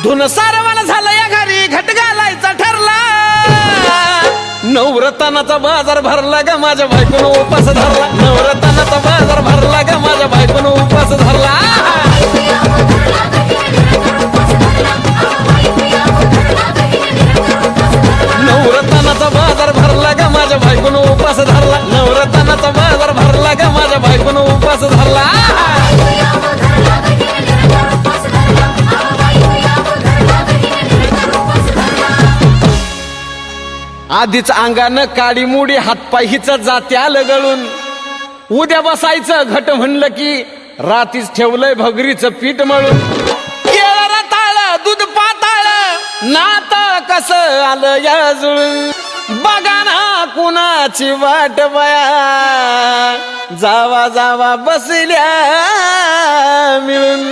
धुन सारवाला झालं या घरी घट घालायचा ठरला नवरत्नाचा बाजार भरला ग माझ्या बायकोनं उपास धरला नवरत्नाचा बाजार भरला ग माझ्या बायकोनं उपास धरला नवरत्नाचा बाजार भरला ग माझ्या बायकोनं उपास धरला नवरत्नाचा बाजार भरला ग माझ्या बायकोनं उपास धरला आधीच अंगानं काडी मुडी हातपाय हिच जाते आलं गळून उद्या बसायचं घट म्हणलं की रातीच ठेवलंय भगरीचं पीठ मळून केळं रताळ दूध पाताळ नात कसं आलं या जुळून बघा ना कुणाची वाट बया जावा जावा बसल्या मिळून